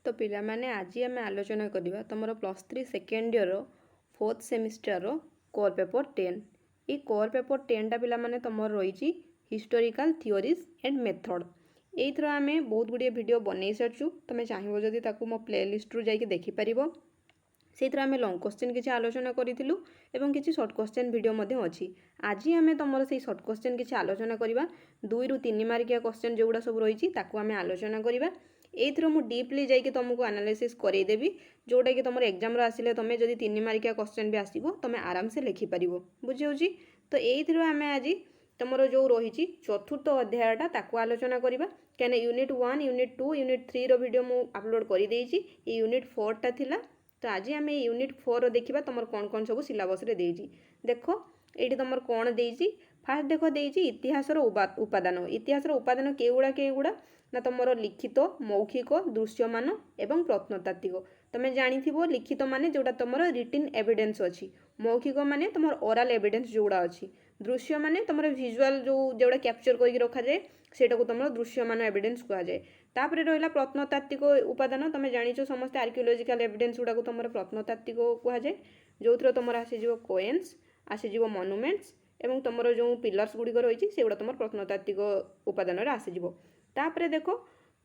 तो पिला माने आज आम आलोचना करवा तुम +3 second year 4th semester core paper 10 ये कोर पेपर 10 टा पिला माने तुम रही हिस्टोरिकल थियोरीज एंड मेथड ये आम बहुत गुड़िया वीडियो बनई सारचु तुम चाहिए जदि मो प्लेलिस्ट रु जाकि देखिपर से आम लंग क्वेश्चन किसी आलोचना करूँ और किसी सर्ट क्वेश्चन वीडियो अच्छी आज आम तुम से सर्ट क्वेश्चन किसी आलोचना करवा 2 ରୁ 3 मार्किया क्वेश्चन जोड़ा सब रही आम आलोचना करवा एथर मु डीपली जाकि तुमको एनालिसिस करदेवी जोटा कि तुम एग्जाम आसिले तुम जब 3 मार्किया क्वेश्चन भी आसो तुम आराम से लिखिपर बुझे तो ये आम आज तुम जो रही चतुर्थ अध्यायटा ताकू आलोचना करवा क्या यूनिट 1 यूनिट 2 यूनिट 3 वीडियो मु अपलोड करदे यूनिट 4 टा थिला तो आज आम यूनिट 4 देखा तुम कौन कौन सब सिलेबस रे देजी देख ये तुम कौन देजी फास्ट देख देजी इतिहास उपादान इतिहास उपादान केगुड़ा ना तुम लिखित मौखिक दृश्यमान एवं प्रत्नतात्विक तुम्हें जानी लिखित माने जोड़ा तुम रिटिन एविडेंस अच्छी मौखिक माने तुम ओराल एविडेंस जोड़ा अच्छी दृश्य माने तुम विजुअल जोड़ा कैप्चर करके रखा जाए सेटा को तुम दृश्यमान एविडेंस कह जाए तापर रहा प्रत्नतात्विक उपादान तुम जानी समस्त आर्कियोलोजिकल एविडेंस गुड़ा को तुम प्रत्नतात्विक कह जाए जो थी तुम आसीज कोएन्स आसीज मनुमेंट्स एवं तुम जो पिलर्स गुड़िक रही से तुम प्रत्नतात्विक उपादान आसीज तापर देख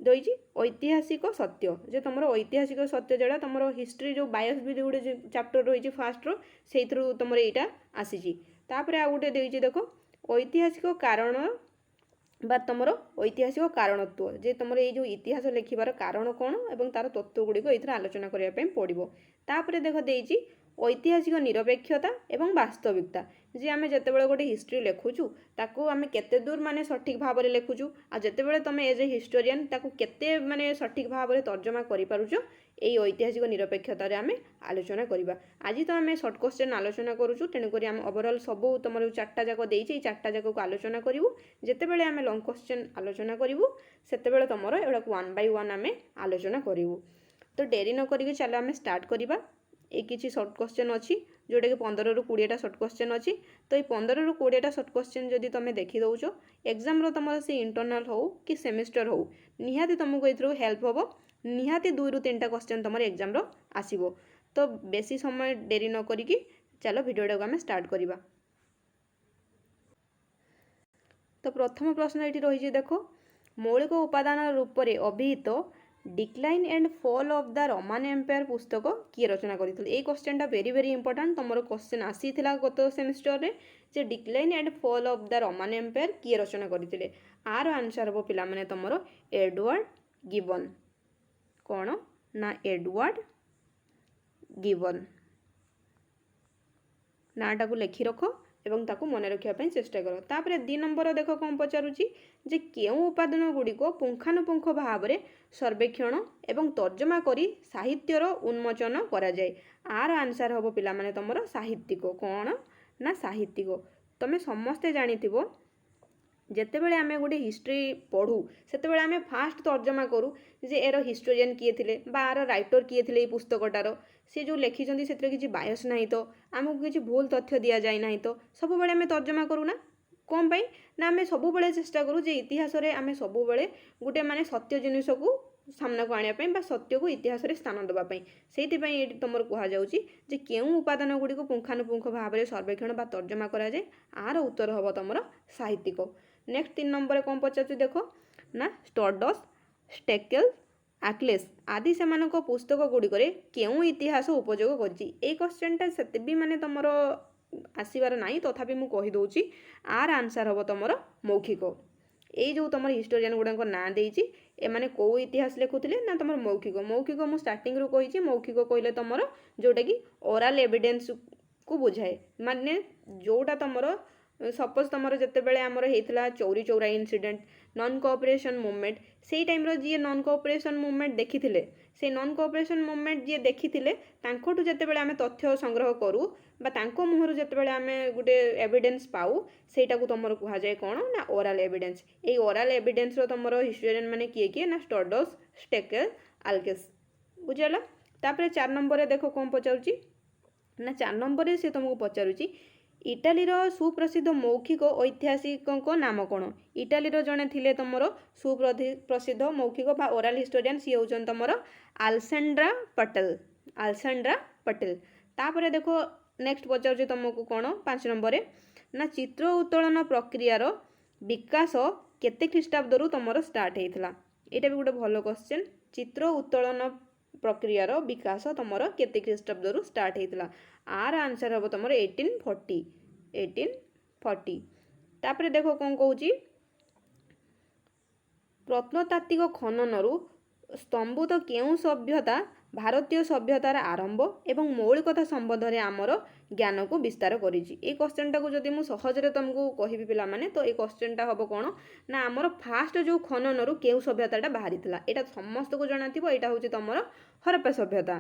रही ऐतिहासिक सत्य जे तुम ऐतिहासिक सत्य जोड़ा तुम हिस्ट्री जो बायोस भी गोटे चैप्टर रही फास्ट से तुम यहाँ आसी तापर आ गए देख ऐतिहासिक कारण बा तुम ऐतिहासिक कारणत्व जे तुम ये इतिहास लिखार कारण कौन और तार तत्व गुड़िक ये आलोचना करने पड़ो तापर देख देती ऐतिहासिक निरपेक्षता एवं वास्तविकता जे आम जिते गोटे हिस्ट्री लिखुचु ताकू आम केते दूर माने सठिक भाव में लिखुचु आ जिते तुम एज ए हिस्टोरियन ताकू केते माने सठिक भाव में तर्जमा करि पारुचो एई ऐतिहासिक निरपेक्षता रे आम आलोचना करबा आज तो आम सर्ट क्वेश्चन आलोचना करूचु तेणुक आम ओवरऑल सब तुम चार्टा जाक देइछि चार्टा जाक को आलोचना करूँ जिते आम लंग क्वेश्चन आलोचना करूँ से तुम एगुड़ा 1 by 1 आम आलोचना करूँ तो डेरी न करिक चलो आम स्टार्ट करवा ये किसी सर्ट क्वेश्चन अच्छी जोटा कि 15 ରୁ 20टा सर्ट क्वेश्चन अच्छी तो ये 15 ରୁ 20टा सर्ट क्वेश्चन जदि तुम देखी दौच एग्जाम तुम से इंटरनाल हो कि सेमिस्टर हो निहाती तुमको ये हेल्प हम निहाती 2 ରୁ 3टा क्वेश्चन तुम एग्जाम आसो तो बेसी समय डेरी न करिकी चलो वीडियोटा को आम स्टार्ट करवा तो प्रथम प्रश्न ये रही देख मौलिक उपादान रूप में अभिहित decline and fall of the Roman Empire पुस्तक किए रचना करथिले ए क्वेश्चनटा वेरी वेरी इंपोर्टेंट तुम क्वेश्चन आसीथिला गत सेमिस्टर रे जे decline and fall of the Roman Empire किए रचना करथिले आर आंसर हो पिला माने तुमरो एडवर्ड गिबन कौन ना एडवर्ड गिबन नाटा को लिखि रख एवं ताकू मन रखापी चेष्टा कर तापर 2 नंबर देख कौन पचारुची जे केउ उपादान गुड़िक पुंखानुपुंख भाव में सर्वेक्षण एवं तर्जमा करी साहित्यर उन्मोचन करा जाए आर आंसर हम पिला माने तुमरो साहित्यिक कौन ना साहित्यिक तुम समस्ते जानिथिबो जेतेबेले आमे गोटे हिस्ट्री पढ़ू सेतेबेले आमे फास्ट तर्जमा करूँ जे एरो हिस्टोरियन किए थिले बा आर राइटर किए थिले ये पुस्तकटार सी जो लिखिं से किसी बायस ना तो आमको किसी भूल तथ्य दि जाए ना तो सब बेले आमे तर्जमा करूँ ना कौन पाई ना आमे सब बेले चेष्टा करूँ जे इतिहास रे आमे सब बेले गोटे माने सत्य जिनिस को सामना को आने बा सत्य को इतिहास रे स्थान देवाई से तुम कहुच्छी जे केउ उपादान गुड़ी को पुंखानुपुंख भाव में सर्वेक्षण बा तर्जमा करा जाए आर उत्तर हम तुम साहित्यिक नेक्स्ट 3 नंबर कौन पचार देख ना स्टर्डस स्टेकेल आक्लेस आदि से पुस्तक गुड़िक केउ इतिहास उपयोग कर क्वेश्चनटा से भी माने तुम आसबार ना तथापि मुझे कहीदे आर आंसर हम तुम मौखिक ये जो तुम हिस्टोरियन गुड़ाक ना देती एमाने कौ इतिहास लिखुले ना तुम मौखिक मौखिक मुझे स्टार्टिंग रू कही मौखिक कहले तुम जोटा कि ओराल एविडेंस को बुझाए माने जोटा तुम सपोज तुम जितेबाला आमर होता Chauri Chaura incident non cooperation movement से टाइम जी नॉन कोऑपरेशन मूवमेंट देखी से नॉन कोऑपरेशन मूवमेंट जी देखी जितेबाला आम तथ्य संग्रह करूँ मुहर जितेबाला आम गोटे एविडेंस पाऊ सेटा को तुम कह जाए कौन ना ओराल एविडेंस ये ओराल एविडेंस तुम हिस्टोरियन मैंने किए किए ना स्टर्डस स्टेकेल आल्केस बुझेगा तापर 4 नंबर देख कौन पचारुची ना 4 नंबर से तुमको पचारुची इटालीर सुप्रसिद्ध मौखिक ऐतिहासिक नाम कौन? इटालीर जड़े थिले तुमर सुप्रसिद्ध मौखिक बा ओराल हिस्टोरियन सी होचन तुमर आलेक्सांड्रा पटेल। आलेक्सांड्रा पटेल। तापर देखो नेक्स्ट पचार तुमको कौन 5 नंबर ना चित्र उत्तोलन प्रक्रियार विकास केते ख्रीष्टाब्दरू तुमर स्टार्ट होता? यहाँ भी गोटे भल क्वेश्चन। चित्र उत्तोलन प्रक्रियार विकास तुमर केते ख्रीष्टाब्दरू स्टार्ट होता? आर आंसर हम तुम 1840। 1840। तापर देखो कौन कौच प्रत्नतात्विक खननरू स्तंभित केउं सभ्यता भारतीय सभ्यतार आरंभ एवं मौलिकता संबंध में आमर ज्ञान को विस्तार करिछि। ए क्वेश्चन टाको जदि मु सहजरे तुमको कहिबि पिला माने तो ए क्वेश्चन टा हबो कोन ना आमर फास्ट जो खननरू केउं सभ्यताटा बाहरिथिला एटा समस्त को जणाथिबो। एटा होछि तमर हरप्पा सभ्यता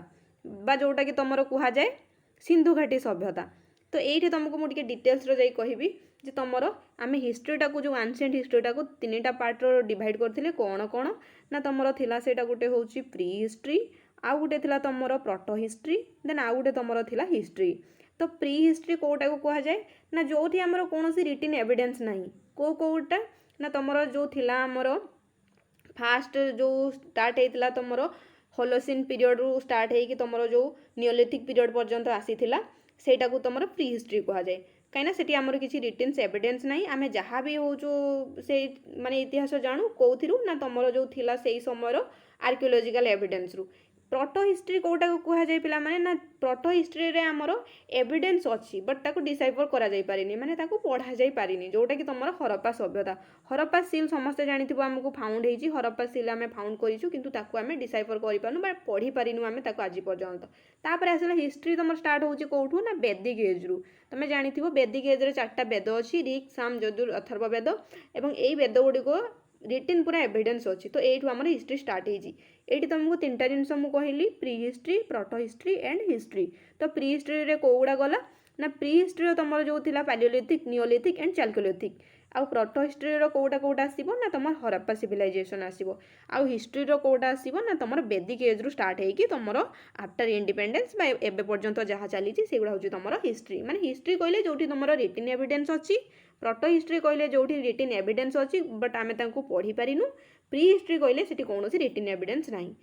बा जोटा कि तमर कुहा जाय सिंधु घाटी सभ्यता। तो ये तुमको मुझे डिटेल्स रो जाई कहबी जे तुमर आम हिस्ट्रीटा को जो एंशिएंट हिस्ट्रीटा को 3टा पार्ट डिवाइड करथिले कौन कौन ना तुमर थिला सेटा गोटे होछि प्री हिस्ट्री, आउ गोटे थिला तुमर प्रोटो हिस्ट्री, देन आउ गोटे तुमर थिला हिस्ट्री। तो प्री हिस्ट्री कोटा को कहा जाए ना जोठी हमर कोनोसी रिटन एविडेंस नाही कोटा ना तुमर जो थिला हमर फास्ट जो स्टार्ट हेतिला तुमर होलोसिन पीरियड रू स्टार्ट होगी तुमर जो नियोलिथिक पीरियड पर्यंत आसीथिला सेटा को तुमर प्री हिस्ट्री कहा जाए। कहीं सेठी आमर किसी रिटन एविडेंस नहीं आमे जहाँ भी हो जो से माने इतिहास जानू कौथिरू ना तुमर जो थिला सेई समयर आर्कियोलॉजिकल एविडेंस रू। प्रोटो हिस्ट्री कोटा को कहा जाए पिला माने ना प्रोटो हिस्ट्री रे आमर एविडेंस अच्छी बट ताको डिसाइफर करा जाई पारिनी माने ताको पढ़ा जाई पारिनी जोटा कि तुमर हरप्पा सभ्यता। हरप्पा सील समस्ते जानिथिबो हमको फाउंड हेजी हरप्पा सील आमे फाउंड करिछु किंतु ताको आमे डिसाइफर करि पानु बा पढ़ी पारिनु आमे ताको आज पर्यंत। तापर आसला हिस्ट्री तुमर स्टार्ट होची कोठू ना वैदिक एज रू। तमे जानिथिबो वैदिक एज रे 4टा वेद अछि ऋग साम यजुर अथर्व वेद एवं एई वेद गुडी को रिटन पूरा एविडेंस अच्छी। तो ये आम हिस्ट्री स्टार्ट होती ये तुमको 3टा जिनस मुझे कहली pre history proto history and history. तो प्री हिस्ट्री रे कोगुड़ा गला ना प्री हिस्ट्री तुम जो थिला पैलियोलिथिक नियोलिथिक एंड चाल्कोलिथिक। आउ प्रोटो हिस्ट्री रो कोटा आसीबो ना तुम हरप्पा सिविलाइजेशन आसीबो। आउ हिस्ट्री रो कोटा आसीबो ना तुम वैदिक एज रू स्टार्ट होगी तुम आफ्टर इंडिपेंडेंस बा एबे पर्यंत जहाँ चली सेगुड़ा हूँ तुम हिस्ट्री। माने हिस्ट्री कहले जोठी तुम रिटन एविडेंस अच्छी, प्रोटो हिस्ट्री कहले जोठी रिटन एविडेंस अच्छी बट आमे तांको पढ़ी पारिनु। प्री हिस्ट्री कहले सेठी कोनोसी रिटन एविडेंस नाही।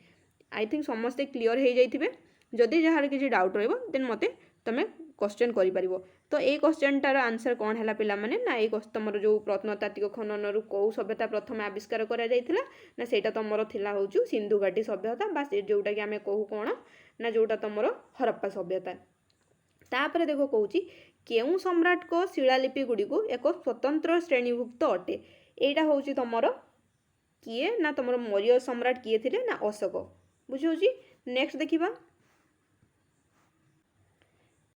आई थिंक समस्ते क्लियर हो जाइथिबे। जदि जहार किसी डाउट रहइबो देन मते तमे क्वेश्चन करि परिबो। तो ए क्वेश्चन टार आंसर कोन हैला पिला माने ना ए तुमर जो प्रत्नतात्विक खनन रु को सभ्यता प्रथम आविष्कार करा जाइथिला ना सेटा तुमर थिला होचु सिंधु घाटी सभ्यता बा जोटा कि आमे कहू कोन ना जोटा तुमर हरप्पा सभ्यता। तापर देखो कहूची केउं सम्राट को शिलालिपि गुडी को एक स्वतंत्र श्रेणीभुक्त अटे। एटा होची तुमर किए ना तुमर मौर्य सम्राट किए थिले ना अशोक बुझौची। नेक्स्ट देखिबा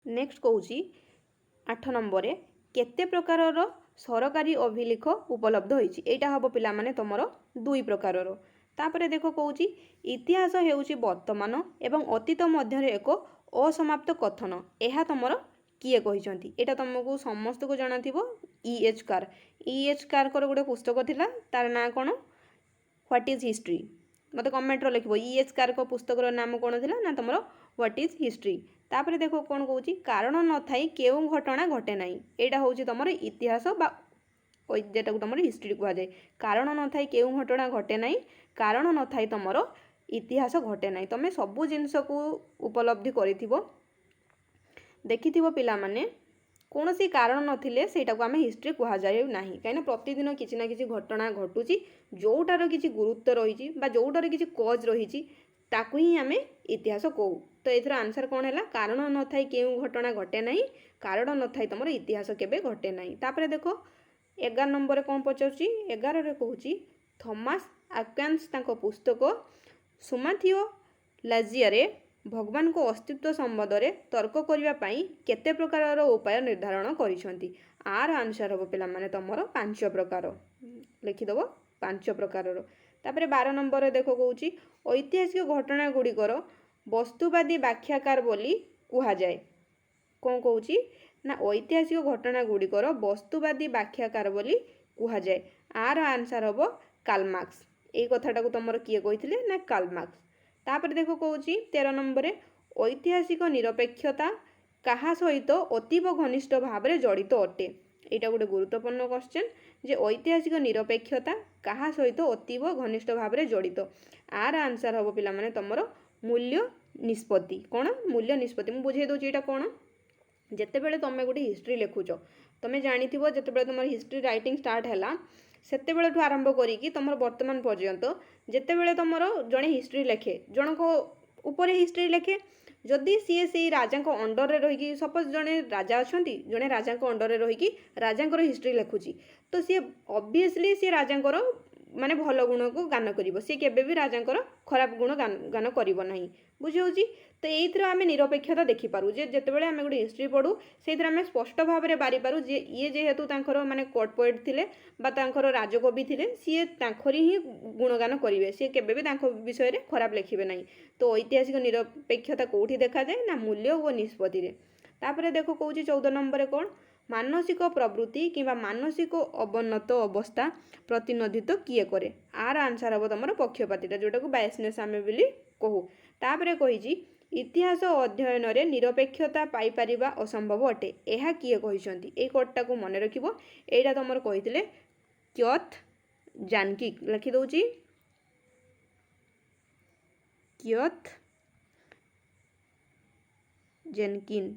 नेक्स्ट कहूची 8 नंबर केते प्रकारर सरकारी अभिलेख उपलब्ध होईची। एटा हबो पिला माने तुमर 2 प्रकारर। तापरे देखो कहूची इतिहास हेउची वर्तमान एवं अतीत मध्य एक असमाप्त कथन। एहा तुमर किए कहिसंती एटा तुमको समस्त को जाना थिबो E.H. कार। E.H. कार को गोटे पुस्तक थिला तार ना कोन व्हाट इज हिस्ट्री। मते कमेंट रो लिखबो E.H. कार को पुस्तक रो नाम कोन थिला ना तुमर व्हाट इज हिस्ट्री। तापरे देखो कोन कहूची कारण न थाई केउ घटना घटे नाही। एटा होची तुमर इतिहास बा जेटा को तुमर हिस्ट्री कहा जाय। कारण न थाई केउ घटना घटे नाही कारण न थाई तुमर इतिहास घटे नाही। तमे सबु जिंस को उपलब्धि करिथिबो देखिथिबो पिला माने कोनोसी कारण नथिले सेटा को आमे हिस्ट्री कहा जाय नाही। काइना प्रतिदिन किछि ना किछि घटना घटुची जोटार किछि गुरुत्व रहिची बा जोटार किछि कॉज रहिची ताकू ही आमे इतिहास कहू। तो एथरा आंसर कोन हैला कारण न थाई केउ घटना घटे नाही कारण न थाई तुमर इतिहास केबे घटे नाही। तापरे देखो 11 नंबर कोन पचौची 11 रे कहूची थॉमस एक्विन्स ताको पुस्तक सुमाथियो लाजियारे भगवान को अस्तित्व संबंध में तर्क करने पाई केते प्रकार उपाय निर्धारण करिसंती। आर आंसर हम पिला माने तुमर 5 प्रकार लिखिदेव 5 प्रकार। तापरे 12 नंबर देखो कहूची ऐतिहासिक घटना गुड़िकर वस्तुवादी व्याख्याकार बोली कुहा जाए। कौन कहूची ना ऐतिहासिक घटना गुड़िकर वस्तुवादी व्याख्याकार बोली कुहा जाए। आर आंसर हम कार्ल मार्क्स। ए कथाटा को तुमर किए कहिथिले ना कार्ल मार्क्स। तापर देखो कहूची 13 नंबर ऐतिहासिक निरपेक्षता କାହା ସହିତ ଅତୀବ ଘନିଷ୍ଠ ଭାବରେ ଜଡ଼ିତ ଅଟେ। ଏଇଟା ଗୋଟେ ଗୁରୁତ୍ୱପୂର୍ଣ୍ଣ କ୍ୱେଶ୍ଚନ୍ ଯେ ଐତିହାସିକ ନିରପେକ୍ଷତା କାହା ସହିତ ଅତୀବ ଘନିଷ୍ଠ ଭାବରେ ଜଡ଼ିତ। ଆର ଆନ୍ସର ହେବ ପିଲାମାନେ ତମର ମୂଲ୍ୟ ନିଷ୍ପତ୍ତି। କ'ଣ ମୂଲ୍ୟ ନିଷ୍ପତ୍ତି? ମୁଁ ବୁଝେଇ ଦେଉଛି ଏଇଟା କ'ଣ। ଯେତେବେଳେ ତମେ ଗୋଟେ ହିଷ୍ଟ୍ରି ଲେଖୁଛ, ତମେ ଜାଣିଥିବ ଯେତେବେଳେ ତୁମର ହିଷ୍ଟ୍ରି ରାଇଟିଂ ଷ୍ଟାର୍ଟ ହେଲା ସେତେବେଳଠୁ ଆରମ୍ଭ କରିକି ତୁମର ବର୍ତ୍ତମାନ ପର୍ଯ୍ୟନ୍ତ ଯେତେବେଳେ ତୁମର ଜଣେ ହିଷ୍ଟ୍ରି ଲେଖେ, ଜଣଙ୍କ ଉପରେ ହିଷ୍ଟ୍ରି ଲେଖେ, ଯଦି ସିଏ ସେଇ ରାଜାଙ୍କ ଅଣ୍ଡରରେ ରହିକି, ସପୋଜ ଜଣେ ରାଜା ଅଛନ୍ତି, ଜଣେ ରାଜାଙ୍କ ଅଣ୍ଡରରେ ରହିକି ରାଜାଙ୍କର ହିଷ୍ଟ୍ରି ଲେଖୁଛି, ତ ସିଏ ଅବଭିୟସଲି ସିଏ ରାଜାଙ୍କର ମାନେ ଭଲ ଗୁଣକୁ ଗାନ କରିବ, ସିଏ କେବେ ବି ରାଜାଙ୍କର ଖରାପ ଗୁଣ ଗାନ କରିବ ନାହିଁ। ବୁଝିହେଉଛି? ତ ଏଇଥିରେ ଆମେ ନିରପେକ୍ଷତା ଦେଖିପାରୁ ଯେ ଯେତେବେଳେ ଆମେ ଗୋଟେ ହିଷ୍ଟ୍ରି ପଢ଼ୁ ସେଇଥିରେ ଆମେ ସ୍ପଷ୍ଟ ଭାବରେ ବାରିପାରୁ ଯେ ଇଏ ଯେହେତୁ ତାଙ୍କର ମାନେ କୋର୍ଟ ପୋଏଟ୍ ଥିଲେ ବା ତାଙ୍କର ରାଜକବି ଥିଲେ, ସିଏ ତାଙ୍କରି ହିଁ ଗୁଣଗାନ କରିବେ, ସିଏ କେବେ ବି ତାଙ୍କ ବିଷୟରେ ଖରାପ ଲେଖିବେ ନାହିଁ। ତ ଐତିହାସିକ ନିରପେକ୍ଷତା କେଉଁଠି ଦେଖାଯାଏ ନା ମୂଲ୍ୟ ଓ ନିଷ୍ପତ୍ତିରେ। ତାପରେ ଦେଖ କହୁଛି 14 ନମ୍ବରରେ କ'ଣ, ମାନସିକ ପ୍ରବୃତ୍ତି କିମ୍ବା ମାନସିକ ଅବନତ ଅବସ୍ଥା ପ୍ରତିନିଧିତ୍ୱ କିଏ କରେ। ଆର ଆନ୍ସର ହେବ ତମର ପକ୍ଷପାତିତା, ଯେଉଁଟାକୁ ବାୟସନେସ୍ ଆମେ ବୋଲି କହୁ। ତାପରେ କହିଛି ଇତିହାସ ଅଧ୍ୟୟନରେ ନିରପେକ୍ଷତା ପାଇପାରିବା ଅସମ୍ଭବ ଅଟେ। ଏହା କିଏ କହିଛନ୍ତି? ଏଇ କୋଟଟାକୁ ମନେ ରଖିବ। ଏଇଟା ତମର କହିଥିଲେ କ୍ୟଥ୍ ଜାନକିକ୍। ଲେଖିଦେଉଛି କ୍ୟଥ୍ ଜେନକିନ୍।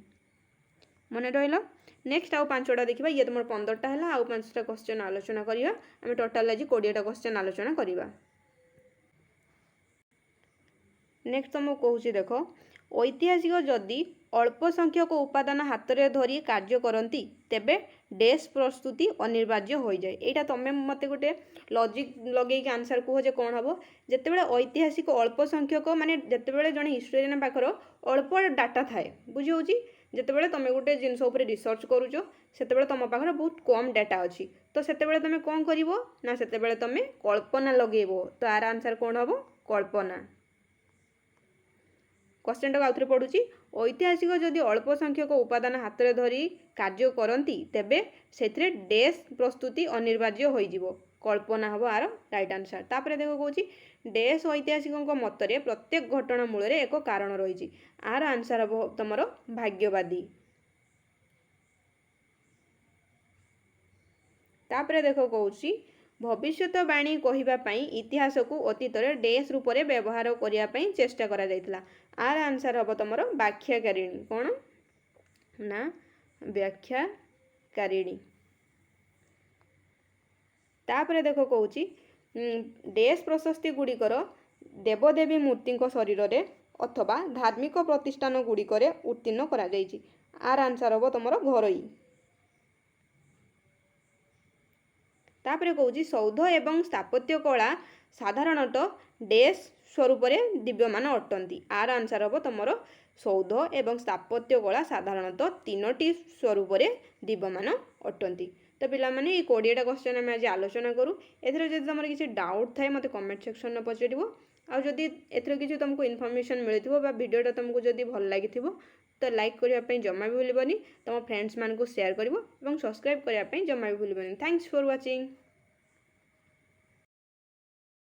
ମନେ ରହିଲା। नेक्स्ट आउ 5टा देखा, ये तुम 15टा है, आउ 5टा क्वेश्चन आलोचना करवा। आम टोटाल आज 20टा क्वेश्चन आलोचना करवा। नेक्स्ट तुमको कहूँ देख, ऐतिहासिक जदि अल्प संख्यक उपादान हाथ में धरी कार्य करती तेबे डेस्क प्रस्तुति अनिवार्य हो जाए। यहाँ तुम मत गोटे लॉजिक लगे आंसर कह जे कौन हम जिते ऐतिहासिक अल्प संख्यक माने जिते जड़े हिस्टोरियन पाखर अल्प डाटा थाए। बुझी जितेबाला तुम गोटे जिनस रिसर्च करुच से तुम पाखर बहुत कम डाटा अच्छी, तो से तुम कौन कर ना से तुम कल्पना लगेब। तो आर आंसर कौन हम कल्पना। क्वेश्चन टाक आउथरे पढ़ुची, ऐतिहासिक जदि अल्प संख्यक उपादान हाथ में धरी कार्य करती तेबे से डेस्क प्रस्तुति अनिवार्य हो कल्पना हम आर राइट आंसर। तापर देख कौन डेस्क ऐतिहासिक मतरे प्रत्येक घटना मूल एक कारण रही। आर आंसर हम तुम भाग्यवादी। तापर देख कौन भविष्यवाणी कहवाई इतिहास को अतीत डेस्क रूप में व्यवहार करने चेष्टा करा जायतिला। आर आंसर हम तुम व्याख्याकारिणी। कौन ना व्याख्याकारिणी। तापर देख कौची डेस्क प्रशस्ति गुड़िकर देवदेवी मूर्ति शरीर रे अथवा धार्मिक प्रतिष्ठान गुड़िकर उत्तीर्ण करा जायछि। आर आंसर हम तुम घरोई। तापर कौची सौध एवं स्थापत्य कला साधारणतः डेस्क स्वरूप दिव्यमान अटंती। आर आंसर हम तुम सौध एवं स्थापत्य कला साधारणतः 3टी स्वरूप दिव्यमान अटंती। तो पिला माने ये 20टा क्वेश्चन आम आज आलोचना करूँ। एथरे जदि तुम किसी डाउट थाए मते कमेंट सेक्शन में पचार। आउ जदि एथरे किसी तुमको इनफॉरमेशन मिलथिबो बा वीडियोटा तुमको जदि भल लागिथिबो तो लाइक करने जमा भी भूलबनी, तुम फ्रेंड्स मान को शेयर करिवो एवं सब्सक्राइब करने जमा भी भूलबनी। Thanks for watching.